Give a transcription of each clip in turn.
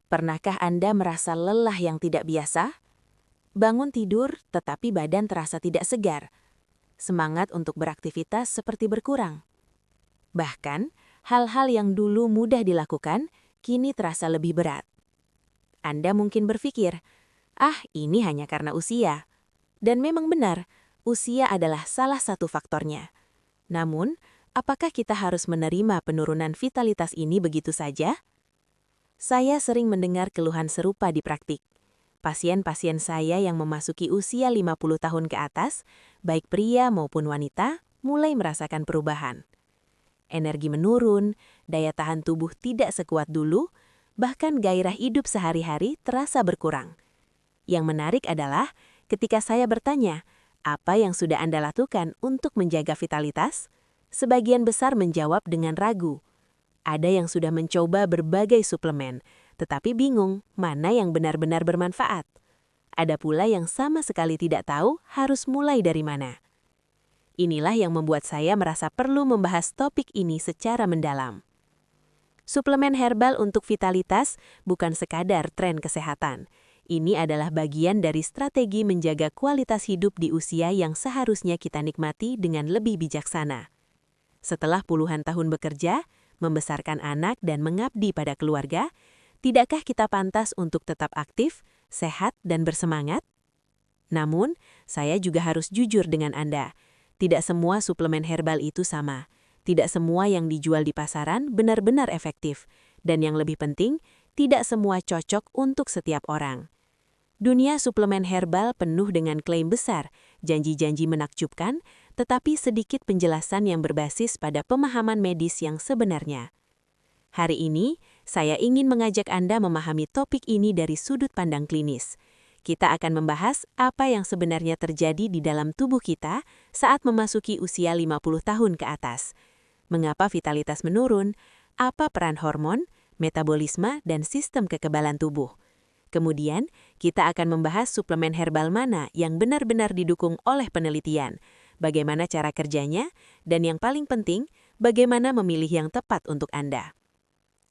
Pernahkah Anda merasa lelah yang tidak biasa? Bangun tidur, tetapi badan terasa tidak segar. Semangat untuk beraktivitas seperti berkurang. Bahkan, hal-hal yang dulu mudah dilakukan, kini terasa lebih berat. Anda mungkin berpikir, ini hanya karena usia. Dan memang benar, usia adalah salah satu faktornya. Namun, apakah kita harus menerima penurunan vitalitas ini begitu saja? Saya sering mendengar keluhan serupa di praktik. Pasien-pasien saya yang memasuki usia 50 tahun ke atas, baik pria maupun wanita, mulai merasakan perubahan. Energi menurun, daya tahan tubuh tidak sekuat dulu, bahkan gairah hidup sehari-hari terasa berkurang. Yang menarik adalah, ketika saya bertanya, apa yang sudah Anda lakukan untuk menjaga vitalitas? Sebagian besar menjawab dengan ragu. Ada yang sudah mencoba berbagai suplemen, tetapi bingung mana yang benar-benar bermanfaat. Ada pula yang sama sekali tidak tahu harus mulai dari mana. Inilah yang membuat saya merasa perlu membahas topik ini secara mendalam. Suplemen herbal untuk vitalitas bukan sekadar tren kesehatan. Ini adalah bagian dari strategi menjaga kualitas hidup di usia yang seharusnya kita nikmati dengan lebih bijaksana. Setelah puluhan tahun bekerja, membesarkan anak dan mengabdi pada keluarga, tidakkah kita pantas untuk tetap aktif, sehat, dan bersemangat? Namun, saya juga harus jujur dengan Anda. Tidak semua suplemen herbal itu sama. Tidak semua yang dijual di pasaran benar-benar efektif. Dan yang lebih penting, tidak semua cocok untuk setiap orang. Dunia suplemen herbal penuh dengan klaim besar, janji-janji menakjubkan, tetapi sedikit penjelasan yang berbasis pada pemahaman medis yang sebenarnya. Hari ini, saya ingin mengajak Anda memahami topik ini dari sudut pandang klinis. Kita akan membahas apa yang sebenarnya terjadi di dalam tubuh kita saat memasuki usia 50 tahun ke atas. Mengapa vitalitas menurun, apa peran hormon, metabolisme, dan sistem kekebalan tubuh. Kemudian, kita akan membahas suplemen herbal mana yang benar-benar didukung oleh penelitian, bagaimana cara kerjanya, dan yang paling penting, bagaimana memilih yang tepat untuk Anda.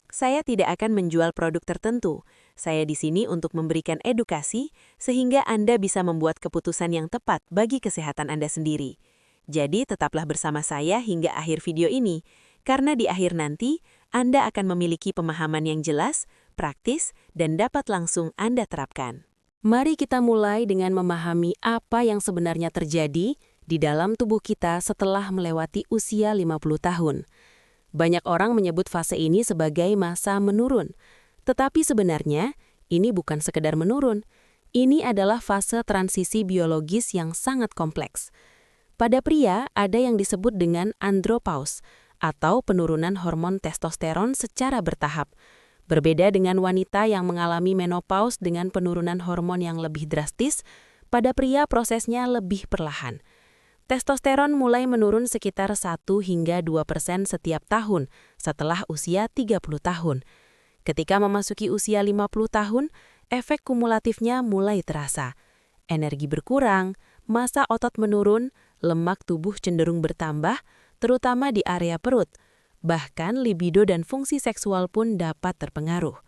Saya tidak akan menjual produk tertentu. Saya di sini untuk memberikan edukasi sehingga Anda bisa membuat keputusan yang tepat bagi kesehatan Anda sendiri. Jadi, tetaplah bersama saya hingga akhir video ini, karena di akhir nanti, Anda akan memiliki pemahaman yang jelas, praktis, dan dapat langsung Anda terapkan. Mari kita mulai dengan memahami apa yang sebenarnya terjadi di dalam tubuh kita setelah melewati usia 50 tahun. Banyak orang menyebut fase ini sebagai masa menurun. Tetapi sebenarnya, ini bukan sekedar menurun. Ini adalah fase transisi biologis yang sangat kompleks. Pada pria, ada yang disebut dengan andropause, atau penurunan hormon testosteron secara bertahap. Berbeda dengan wanita yang mengalami menopause dengan penurunan hormon yang lebih drastis, pada pria prosesnya lebih perlahan. Testosteron mulai menurun sekitar 1 hingga 2% setiap tahun setelah usia 30 tahun. Ketika memasuki usia 50 tahun, efek kumulatifnya mulai terasa. Energi berkurang, massa otot menurun, lemak tubuh cenderung bertambah, terutama di area perut. Bahkan libido dan fungsi seksual pun dapat terpengaruh.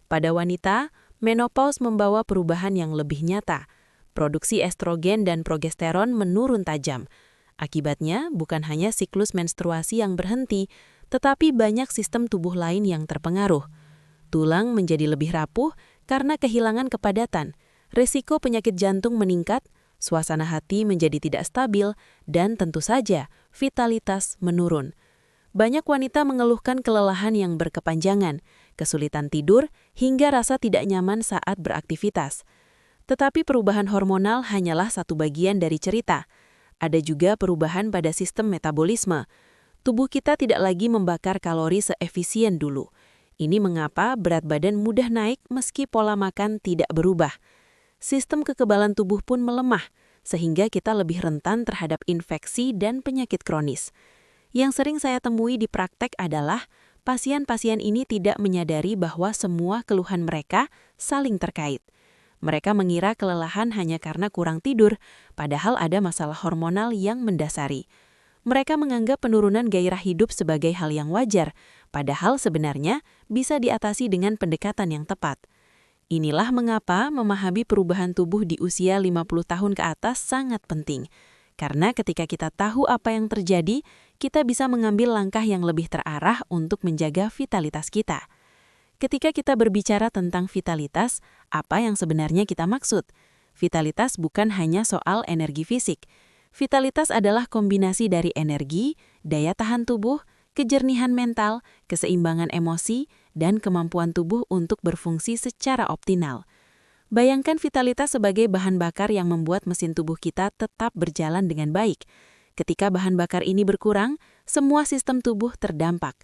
Pada wanita, menopause membawa perubahan yang lebih nyata. Produksi estrogen dan progesteron menurun tajam. Akibatnya, bukan hanya siklus menstruasi yang berhenti, tetapi banyak sistem tubuh lain yang terpengaruh. Tulang menjadi lebih rapuh karena kehilangan kepadatan. Risiko penyakit jantung meningkat, suasana hati menjadi tidak stabil, dan tentu saja vitalitas menurun. Banyak wanita mengeluhkan kelelahan yang berkepanjangan, kesulitan tidur, hingga rasa tidak nyaman saat beraktivitas. Tetapi perubahan hormonal hanyalah satu bagian dari cerita. Ada juga perubahan pada sistem metabolisme. Tubuh kita tidak lagi membakar kalori seefisien dulu. Ini mengapa berat badan mudah naik meski pola makan tidak berubah. Sistem kekebalan tubuh pun melemah, sehingga kita lebih rentan terhadap infeksi dan penyakit kronis. Yang sering saya temui di praktek adalah pasien-pasien ini tidak menyadari bahwa semua keluhan mereka saling terkait. Mereka mengira kelelahan hanya karena kurang tidur, padahal ada masalah hormonal yang mendasari. Mereka menganggap penurunan gairah hidup sebagai hal yang wajar, Padahal sebenarnya bisa diatasi dengan pendekatan yang tepat. Inilah mengapa memahami perubahan tubuh di usia 50 tahun ke atas sangat penting. Karena ketika kita tahu apa yang terjadi, kita bisa mengambil langkah yang lebih terarah untuk menjaga vitalitas kita. Ketika kita berbicara tentang vitalitas, apa yang sebenarnya kita maksud? Vitalitas bukan hanya soal energi fisik. Vitalitas adalah kombinasi dari energi, daya tahan tubuh, kejernihan mental, keseimbangan emosi, dan kemampuan tubuh untuk berfungsi secara optimal. Bayangkan vitalitas sebagai bahan bakar yang membuat mesin tubuh kita tetap berjalan dengan baik. Ketika bahan bakar ini berkurang, semua sistem tubuh terdampak.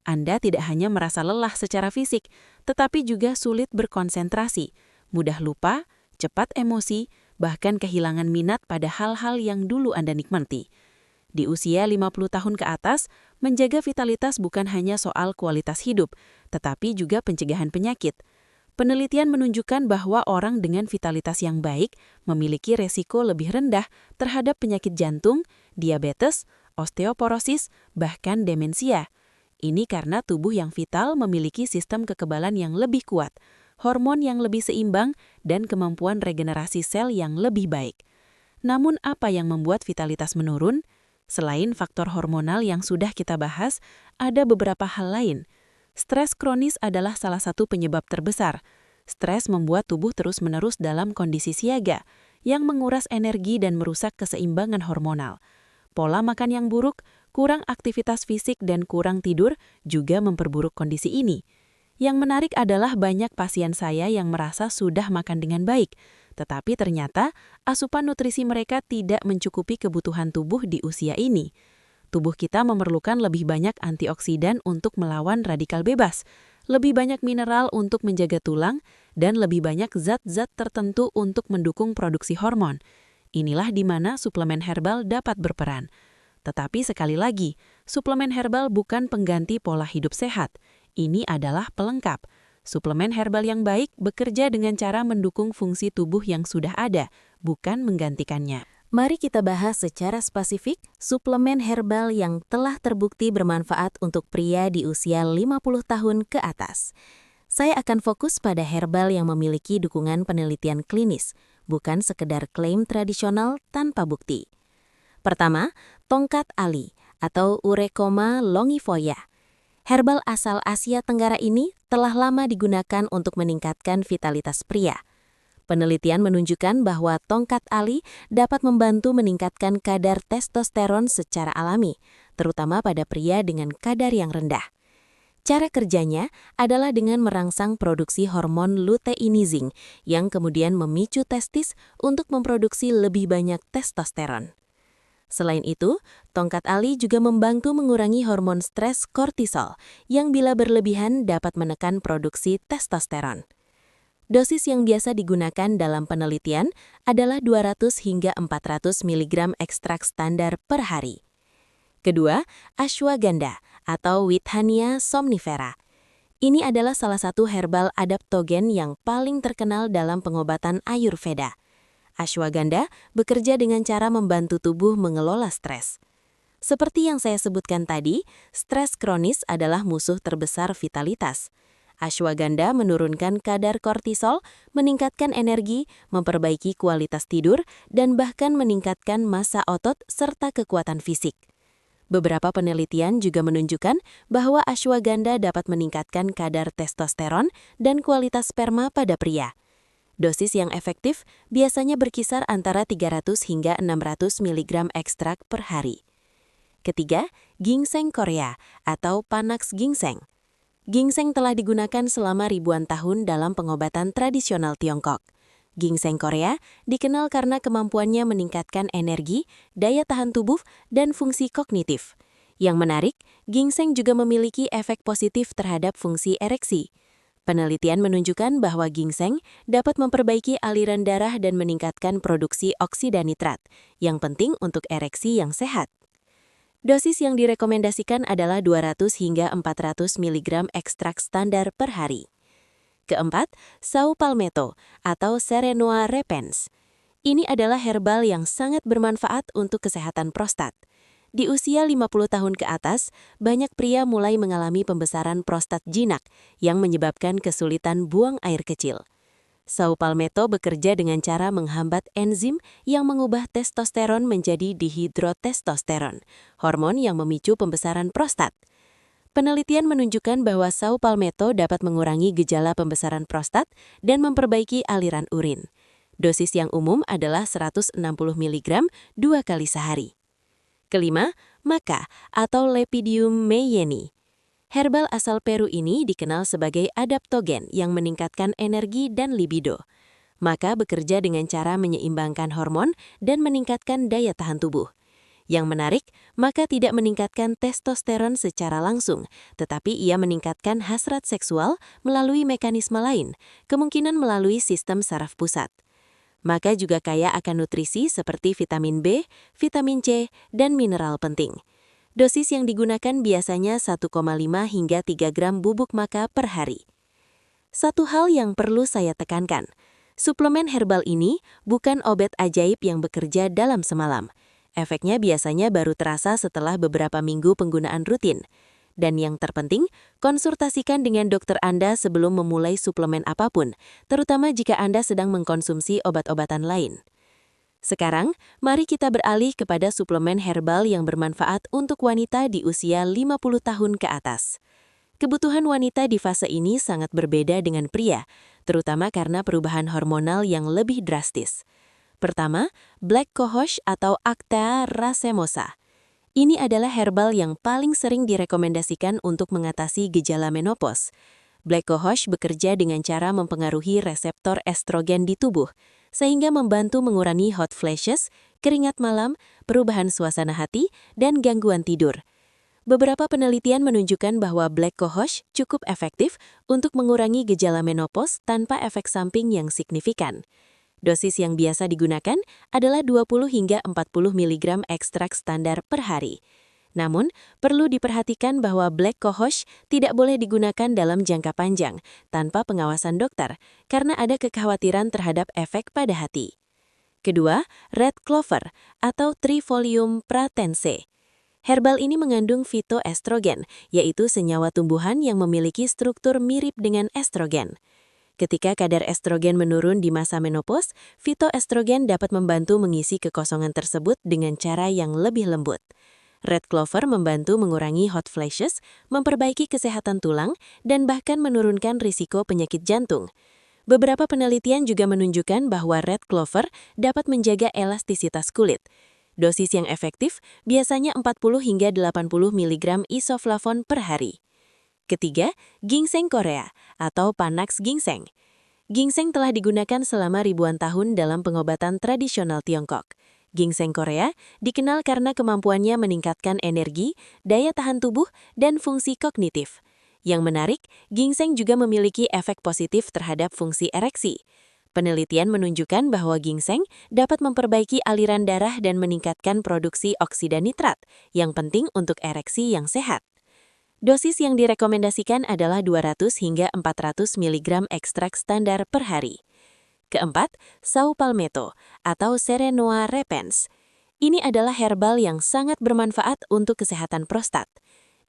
Anda tidak hanya merasa lelah secara fisik, tetapi juga sulit berkonsentrasi, mudah lupa, cepat emosi, bahkan kehilangan minat pada hal-hal yang dulu Anda nikmati. Di usia 50 tahun ke atas, menjaga vitalitas bukan hanya soal kualitas hidup, tetapi juga pencegahan penyakit. Penelitian menunjukkan bahwa orang dengan vitalitas yang baik memiliki resiko lebih rendah terhadap penyakit jantung, diabetes, osteoporosis, bahkan demensia. Ini karena tubuh yang vital memiliki sistem kekebalan yang lebih kuat, hormon yang lebih seimbang, dan kemampuan regenerasi sel yang lebih baik. Namun apa yang membuat vitalitas menurun? Selain faktor hormonal yang sudah kita bahas, ada beberapa hal lain. Stres kronis adalah salah satu penyebab terbesar. Stres membuat tubuh terus-menerus dalam kondisi siaga, yang menguras energi dan merusak keseimbangan hormonal. Pola makan yang buruk, kurang aktivitas fisik, dan kurang tidur juga memperburuk kondisi ini. Yang menarik adalah banyak pasien saya yang merasa sudah makan dengan baik, tetapi ternyata asupan nutrisi mereka tidak mencukupi kebutuhan tubuh di usia ini. Tubuh kita memerlukan lebih banyak antioksidan untuk melawan radikal bebas, lebih banyak mineral untuk menjaga tulang, dan lebih banyak zat-zat tertentu untuk mendukung produksi hormon. Inilah di mana suplemen herbal dapat berperan. Tetapi sekali lagi, suplemen herbal bukan pengganti pola hidup sehat. Ini adalah pelengkap. Suplemen herbal yang baik bekerja dengan cara mendukung fungsi tubuh yang sudah ada, bukan menggantikannya. Mari kita bahas secara spesifik suplemen herbal yang telah terbukti bermanfaat untuk pria di usia 50 tahun ke atas. Saya akan fokus pada herbal yang memiliki dukungan penelitian klinis, bukan sekedar klaim tradisional tanpa bukti. Pertama, tongkat ali atau Urechoma longifolia. Herbal asal Asia Tenggara ini telah lama digunakan untuk meningkatkan vitalitas pria. Penelitian menunjukkan bahwa tongkat ali dapat membantu meningkatkan kadar testosteron secara alami, terutama pada pria dengan kadar yang rendah. Cara kerjanya adalah dengan merangsang produksi hormon luteinizing yang kemudian memicu testis untuk memproduksi lebih banyak testosteron. Selain itu, tongkat ali juga membantu mengurangi hormon stres kortisol yang bila berlebihan dapat menekan produksi testosteron. Dosis yang biasa digunakan dalam penelitian adalah 200 hingga 400 mg ekstrak standar per hari. Kedua, ashwagandha atau Withania somnifera. Ini adalah salah satu herbal adaptogen yang paling terkenal dalam pengobatan Ayurveda. Ashwagandha bekerja dengan cara membantu tubuh mengelola stres. Seperti yang saya sebutkan tadi, stres kronis adalah musuh terbesar vitalitas. Ashwagandha menurunkan kadar kortisol, meningkatkan energi, memperbaiki kualitas tidur, dan bahkan meningkatkan massa otot serta kekuatan fisik. Beberapa penelitian juga menunjukkan bahwa ashwagandha dapat meningkatkan kadar testosteron dan kualitas sperma pada pria. Dosis yang efektif biasanya berkisar antara 300 hingga 600 mg ekstrak per hari. Ketiga, ginseng Korea atau Panax ginseng. Ginseng telah digunakan selama ribuan tahun dalam pengobatan tradisional Tiongkok. Ginseng Korea dikenal karena kemampuannya meningkatkan energi, daya tahan tubuh, dan fungsi kognitif. Yang menarik, ginseng juga memiliki efek positif terhadap fungsi ereksi. Penelitian menunjukkan bahwa ginseng dapat memperbaiki aliran darah dan meningkatkan produksi oksida nitrat, yang penting untuk ereksi yang sehat. Dosis yang direkomendasikan adalah 200 hingga 400 mg ekstrak standar per hari. Keempat, Saw palmetto atau Serenoa repens. Ini adalah herbal yang sangat bermanfaat untuk kesehatan prostat. Di usia 50 tahun ke atas, banyak pria mulai mengalami pembesaran prostat jinak yang menyebabkan kesulitan buang air kecil. Saw Palmetto bekerja dengan cara menghambat enzim yang mengubah testosteron menjadi dihidrotestosteron, hormon yang memicu pembesaran prostat. Penelitian menunjukkan bahwa Saw Palmetto dapat mengurangi gejala pembesaran prostat dan memperbaiki aliran urin. Dosis yang umum adalah 160 mg 2 kali sehari. Kelima, maca atau Lepidium meyeni. Herbal asal Peru ini dikenal sebagai adaptogen yang meningkatkan energi dan libido. Maca bekerja dengan cara menyeimbangkan hormon dan meningkatkan daya tahan tubuh. Yang menarik, maca tidak meningkatkan testosteron secara langsung, tetapi ia meningkatkan hasrat seksual melalui mekanisme lain, kemungkinan melalui sistem saraf pusat. Maca juga kaya akan nutrisi seperti vitamin B, vitamin C, dan mineral penting. Dosis yang digunakan biasanya 1,5 hingga 3 gram bubuk maca per hari. Satu hal yang perlu saya tekankan, suplemen herbal ini bukan obat ajaib yang bekerja dalam semalam. Efeknya biasanya baru terasa setelah beberapa minggu penggunaan rutin. Dan yang terpenting, konsultasikan dengan dokter Anda sebelum memulai suplemen apapun, terutama jika Anda sedang mengkonsumsi obat-obatan lain. Sekarang, mari kita beralih kepada suplemen herbal yang bermanfaat untuk wanita di usia 50 tahun ke atas. Kebutuhan wanita di fase ini sangat berbeda dengan pria, terutama karena perubahan hormonal yang lebih drastis. Pertama, Black Cohosh atau Actea racemosa. Ini adalah herbal yang paling sering direkomendasikan untuk mengatasi gejala menopause. Black Cohosh bekerja dengan cara mempengaruhi reseptor estrogen di tubuh, sehingga membantu mengurangi hot flashes, keringat malam, perubahan suasana hati, dan gangguan tidur. Beberapa penelitian menunjukkan bahwa Black Cohosh cukup efektif untuk mengurangi gejala menopause tanpa efek samping yang signifikan. Dosis yang biasa digunakan adalah 20 hingga 40 mg ekstrak standar per hari. Namun, perlu diperhatikan bahwa Black Cohosh tidak boleh digunakan dalam jangka panjang tanpa pengawasan dokter karena ada kekhawatiran terhadap efek pada hati. Kedua, Red Clover atau Trifolium pratense. Herbal ini mengandung fitoestrogen, yaitu senyawa tumbuhan yang memiliki struktur mirip dengan estrogen. Ketika kadar estrogen menurun di masa menopause, fitoestrogen dapat membantu mengisi kekosongan tersebut dengan cara yang lebih lembut. Red Clover membantu mengurangi hot flashes, memperbaiki kesehatan tulang, dan bahkan menurunkan risiko penyakit jantung. Beberapa penelitian juga menunjukkan bahwa Red Clover dapat menjaga elastisitas kulit. Dosis yang efektif biasanya 40 hingga 80 mg isoflavon per hari. Ketiga, ginseng Korea atau Panax ginseng. Ginseng telah digunakan selama ribuan tahun dalam pengobatan tradisional Tiongkok. Ginseng Korea dikenal karena kemampuannya meningkatkan energi, daya tahan tubuh, dan fungsi kognitif. Yang menarik, ginseng juga memiliki efek positif terhadap fungsi ereksi. Penelitian menunjukkan bahwa ginseng dapat memperbaiki aliran darah dan meningkatkan produksi oksida nitrat, yang penting untuk ereksi yang sehat. Dosis yang direkomendasikan adalah 200 hingga 400 mg ekstrak standar per hari. Keempat, Saw Palmetto atau Serenoa repens. Ini adalah herbal yang sangat bermanfaat untuk kesehatan prostat.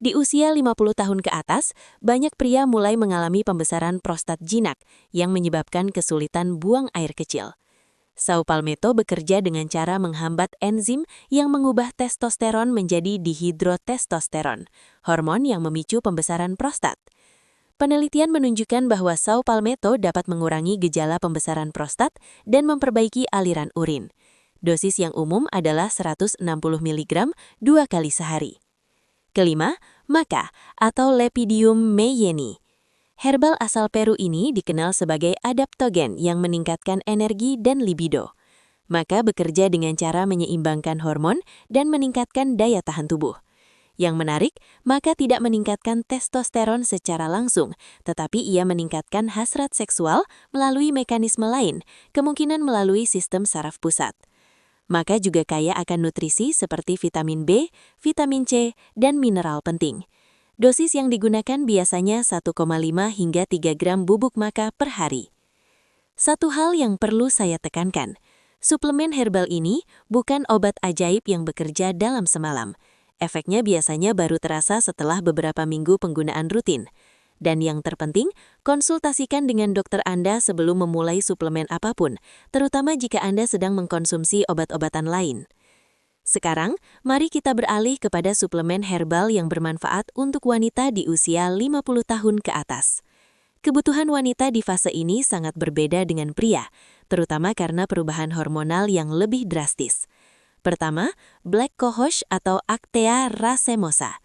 Di usia 50 tahun ke atas, banyak pria mulai mengalami pembesaran prostat jinak yang menyebabkan kesulitan buang air kecil. Saw Palmetto bekerja dengan cara menghambat enzim yang mengubah testosteron menjadi dihidrotestosteron, hormon yang memicu pembesaran prostat. Penelitian menunjukkan bahwa Saw Palmetto dapat mengurangi gejala pembesaran prostat dan memperbaiki aliran urin. Dosis yang umum adalah 160 mg 2 kali sehari. Kelima, maca atau Lepidium meyeni. Herbal asal Peru ini dikenal sebagai adaptogen yang meningkatkan energi dan libido. Maca bekerja dengan cara menyeimbangkan hormon dan meningkatkan daya tahan tubuh. Yang menarik, maca tidak meningkatkan testosteron secara langsung, tetapi ia meningkatkan hasrat seksual melalui mekanisme lain, kemungkinan melalui sistem saraf pusat. Maca juga kaya akan nutrisi seperti vitamin B, vitamin C, dan mineral penting. Dosis yang digunakan biasanya 1,5 hingga 3 gram bubuk maca per hari. Satu hal yang perlu saya tekankan, Suplemen herbal ini bukan obat ajaib yang bekerja dalam semalam. Efeknya biasanya baru terasa setelah beberapa minggu penggunaan rutin. Dan yang terpenting, konsultasikan dengan dokter Anda sebelum memulai suplemen apapun, terutama jika Anda sedang mengkonsumsi obat-obatan lain. Sekarang, mari kita beralih kepada suplemen herbal yang bermanfaat untuk wanita di usia 50 tahun ke atas. Kebutuhan wanita di fase ini sangat berbeda dengan pria, terutama karena perubahan hormonal yang lebih drastis. Pertama, Black Cohosh atau Actea racemosa.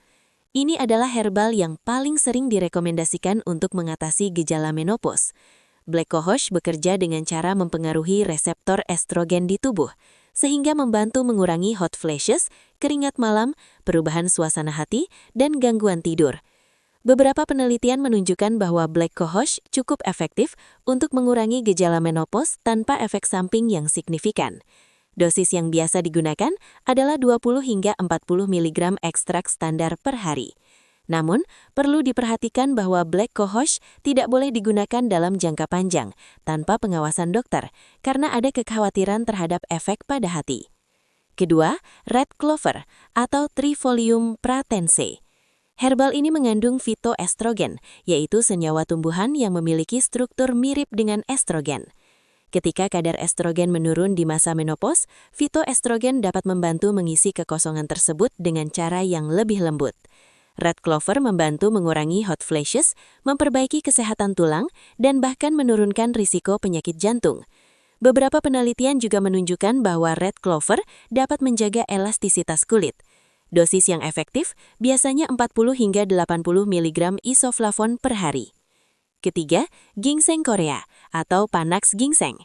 Ini adalah herbal yang paling sering direkomendasikan untuk mengatasi gejala menopause. Black Cohosh bekerja dengan cara mempengaruhi reseptor estrogen di tubuh, sehingga membantu mengurangi hot flashes, keringat malam, perubahan suasana hati, dan gangguan tidur. Beberapa penelitian menunjukkan bahwa Black Cohosh cukup efektif untuk mengurangi gejala menopause tanpa efek samping yang signifikan. Dosis yang biasa digunakan adalah 20 hingga 40 mg ekstrak standar per hari. Namun, perlu diperhatikan bahwa Black Cohosh tidak boleh digunakan dalam jangka panjang tanpa pengawasan dokter karena ada kekhawatiran terhadap efek pada hati. Kedua, Red Clover atau Trifolium pratense. Herbal ini mengandung fitoestrogen, yaitu senyawa tumbuhan yang memiliki struktur mirip dengan estrogen. Ketika kadar estrogen menurun di masa menopause, fitoestrogen dapat membantu mengisi kekosongan tersebut dengan cara yang lebih lembut. Red Clover membantu mengurangi hot flashes, memperbaiki kesehatan tulang, dan bahkan menurunkan risiko penyakit jantung. Beberapa penelitian juga menunjukkan bahwa Red Clover dapat menjaga elastisitas kulit. Dosis yang efektif biasanya 40 hingga 80 mg isoflavon per hari. Ketiga, ginseng Korea atau Panax ginseng.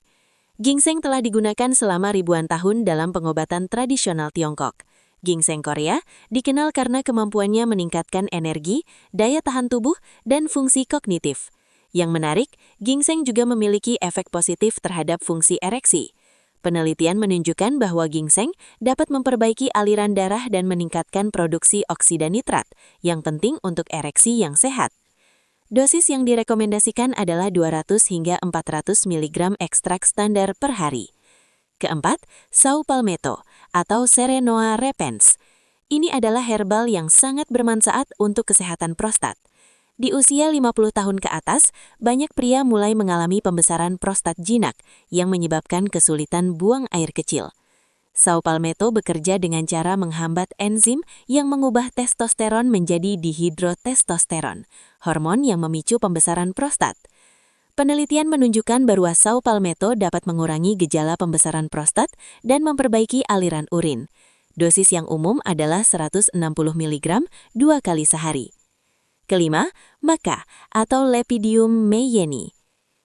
Ginseng telah digunakan selama ribuan tahun dalam pengobatan tradisional Tiongkok. Ginseng Korea dikenal karena kemampuannya meningkatkan energi, daya tahan tubuh, dan fungsi kognitif. Yang menarik, ginseng juga memiliki efek positif terhadap fungsi ereksi. Penelitian menunjukkan bahwa ginseng dapat memperbaiki aliran darah dan meningkatkan produksi oksida nitrat, yang penting untuk ereksi yang sehat. Dosis yang direkomendasikan adalah 200 hingga 400 mg ekstrak standar per hari. Keempat, Saw Palmetto atau Serenoa repens. Ini adalah herbal yang sangat bermanfaat untuk kesehatan prostat. Di usia 50 tahun ke atas, banyak pria mulai mengalami pembesaran prostat jinak yang menyebabkan kesulitan buang air kecil. Saw Palmetto bekerja dengan cara menghambat enzim yang mengubah testosteron menjadi dihidrotestosteron, hormon yang memicu pembesaran prostat. Penelitian menunjukkan bahwa Saw Palmetto dapat mengurangi gejala pembesaran prostat dan memperbaiki aliran urin. Dosis yang umum adalah 160 mg 2 kali sehari. Kelima, Maca atau Lepidium meyeni.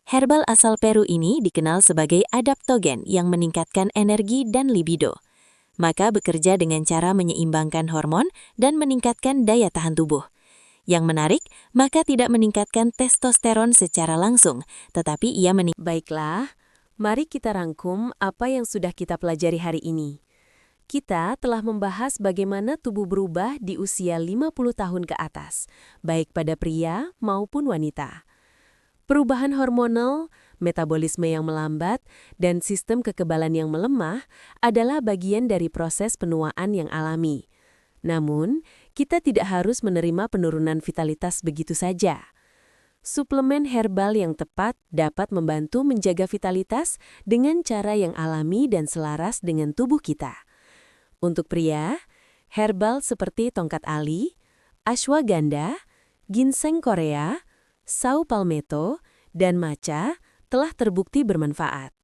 Herbal asal Peru ini dikenal sebagai adaptogen yang meningkatkan energi dan libido. Maca bekerja dengan cara menyeimbangkan hormon dan meningkatkan daya tahan tubuh. Yang menarik, Maca tidak meningkatkan testosteron secara langsung, tetapi ia Baiklah, mari kita rangkum apa yang sudah kita pelajari hari ini. Kita telah membahas bagaimana tubuh berubah di usia 50 tahun ke atas, baik pada pria maupun wanita. Perubahan hormonal, metabolisme yang melambat, dan sistem kekebalan yang melemah adalah bagian dari proses penuaan yang alami. Namun, kita tidak harus menerima penurunan vitalitas begitu saja. Suplemen herbal yang tepat dapat membantu menjaga vitalitas dengan cara yang alami dan selaras dengan tubuh kita. Untuk pria, herbal seperti tongkat ali, ashwagandha, ginseng Korea, Saw Palmetto, dan Maca telah terbukti bermanfaat.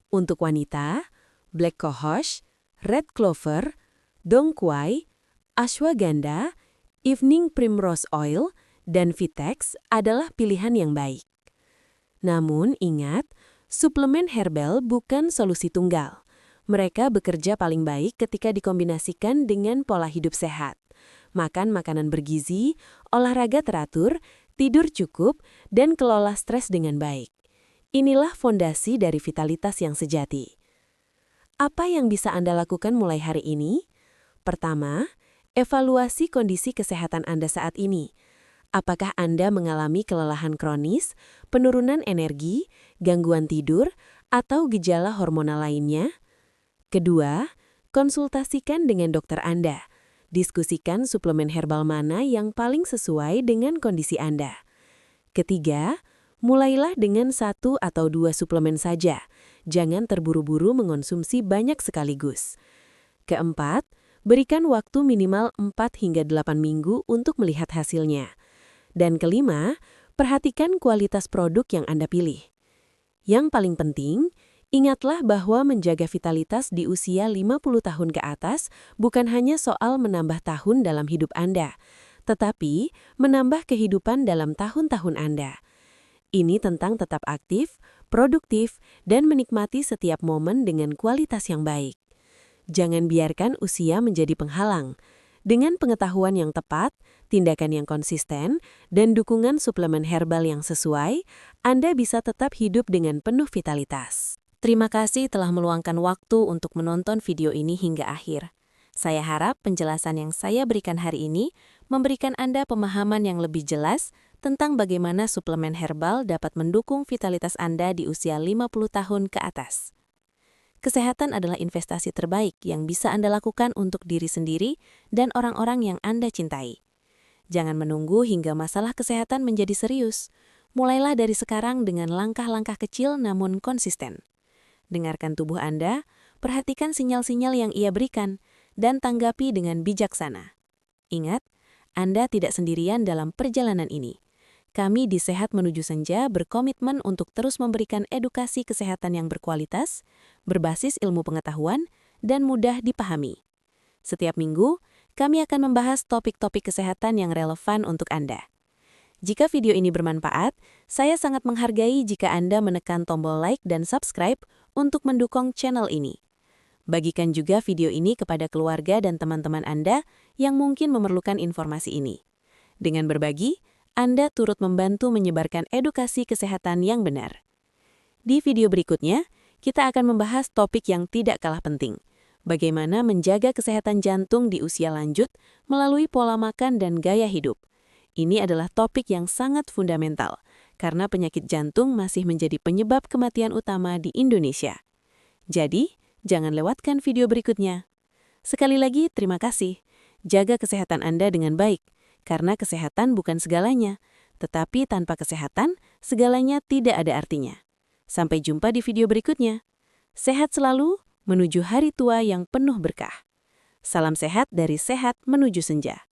Untuk wanita, Black Cohosh, Red Clover, Dong Quai, ashwagandha, Evening Primrose Oil, dan Vitex adalah pilihan yang baik. Namun ingat, suplemen herbal bukan solusi tunggal. Mereka bekerja paling baik ketika dikombinasikan dengan pola hidup sehat. Makan makanan bergizi, olahraga teratur, tidur cukup, dan kelola stres dengan baik. Inilah fondasi dari vitalitas yang sejati. Apa yang bisa Anda lakukan mulai hari ini? Pertama, evaluasi kondisi kesehatan Anda saat ini. Apakah Anda mengalami kelelahan kronis, penurunan energi, gangguan tidur, atau gejala hormonal lainnya? Kedua, konsultasikan dengan dokter Anda. Diskusikan suplemen herbal mana yang paling sesuai dengan kondisi Anda. Ketiga, mulailah dengan 1 atau 2 suplemen saja. Jangan terburu-buru mengonsumsi banyak sekaligus. Keempat, berikan waktu minimal 4 hingga 8 minggu untuk melihat hasilnya. Dan kelima, perhatikan kualitas produk yang Anda pilih. Yang paling penting, ingatlah bahwa menjaga vitalitas di usia 50 tahun ke atas bukan hanya soal menambah tahun dalam hidup Anda, tetapi menambah kehidupan dalam tahun-tahun Anda. Ini tentang tetap aktif, produktif, dan menikmati setiap momen dengan kualitas yang baik. Jangan biarkan usia menjadi penghalang. Dengan pengetahuan yang tepat, tindakan yang konsisten, dan dukungan suplemen herbal yang sesuai, Anda bisa tetap hidup dengan penuh vitalitas. Terima kasih telah meluangkan waktu untuk menonton video ini hingga akhir. Saya harap penjelasan yang saya berikan hari ini memberikan Anda pemahaman yang lebih jelas tentang bagaimana suplemen herbal dapat mendukung vitalitas Anda di usia 50 tahun ke atas. Kesehatan adalah investasi terbaik yang bisa Anda lakukan untuk diri sendiri dan orang-orang yang Anda cintai. Jangan menunggu hingga masalah kesehatan menjadi serius. Mulailah dari sekarang dengan langkah-langkah kecil namun konsisten. Dengarkan tubuh Anda, perhatikan sinyal-sinyal yang ia berikan, dan tanggapi dengan bijaksana. Ingat, Anda tidak sendirian dalam perjalanan ini. Kami di Sehat Menuju Senja berkomitmen untuk terus memberikan edukasi kesehatan yang berkualitas, berbasis ilmu pengetahuan, dan mudah dipahami. Setiap minggu, kami akan membahas topik-topik kesehatan yang relevan untuk Anda. Jika video ini bermanfaat, saya sangat menghargai jika Anda menekan tombol like dan subscribe untuk mendukung channel ini. Bagikan juga video ini kepada keluarga dan teman-teman Anda yang mungkin memerlukan informasi ini. Dengan berbagi, Anda turut membantu menyebarkan edukasi kesehatan yang benar. Di video berikutnya, kita akan membahas topik yang tidak kalah penting. Bagaimana menjaga kesehatan jantung di usia lanjut melalui pola makan dan gaya hidup. Ini adalah topik yang sangat fundamental, karena penyakit jantung masih menjadi penyebab kematian utama di Indonesia. Jadi, jangan lewatkan video berikutnya. Sekali lagi, terima kasih. Jaga kesehatan Anda dengan baik. Karena kesehatan bukan segalanya, tetapi tanpa kesehatan, segalanya tidak ada artinya. Sampai jumpa di video berikutnya. Sehat selalu, menuju hari tua yang penuh berkah. Salam sehat dari Sehat Menuju Senja.